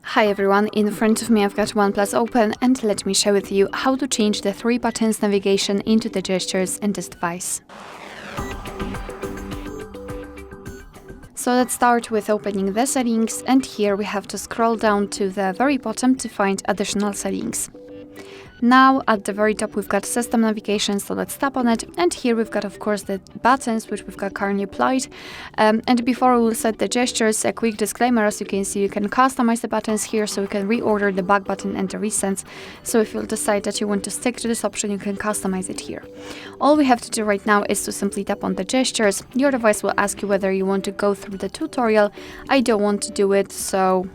Hi everyone, in front of me I've got OnePlus open and let me share with you how to change the 3 buttons navigation into the gestures in this device. So let's start with opening the settings, and here we have to scroll down to the very bottom to find additional settings. Now at the very top we've got system navigation, so let's tap on it, and here we've got of course the buttons which we've got currently applied. And before we will set the gestures, a quick disclaimer: as you can see, you can customize the buttons here, so you can reorder the back button and the recents. So if you'll decide that you want to stick to this option, you can customize it here. All we have to do right now is to simply tap on the gestures. Your device will ask you whether you want to go through the tutorial. I don't want to do it, so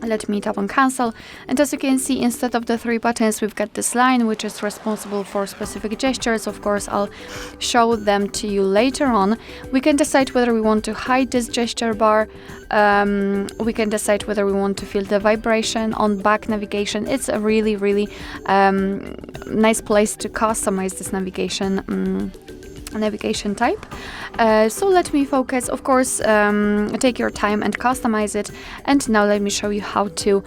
let me tap on cancel, and as you can see, instead of the 3 buttons we've got this line which is responsible for specific gestures. Of course I'll show them to you later on. We can decide whether we want to hide this gesture bar. We can decide whether we want to feel the vibration on back navigation. It's a really nice place to customize this navigation type. So let me focus. Of course, take your time and customize it, and now let me show you how to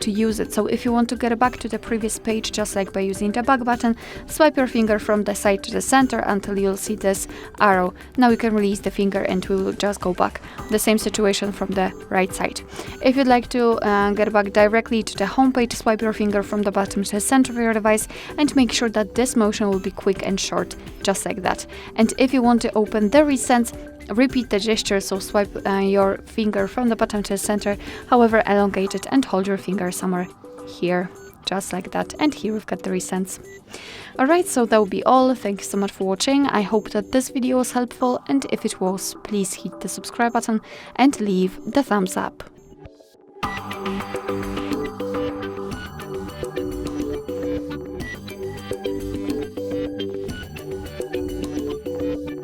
use it. So if you want to get back to the previous page, just like by using the back button, swipe your finger from the side to the center until you'll see this arrow. Now you can release the finger and we will just go back. The same situation from the right side. If you'd like to get back directly to the home page, swipe your finger from the bottom to the center of your device and make sure that this motion will be quick and short, just like that. And if you want to open the recents, repeat the gesture, so swipe your finger from the bottom to the center, however elongated, and hold your finger somewhere here, just like that. And here we've got the recents. Alright, so that will be all. Thank you so much for watching. I hope that this video was helpful, and if it was, please hit the subscribe button and leave the thumbs up.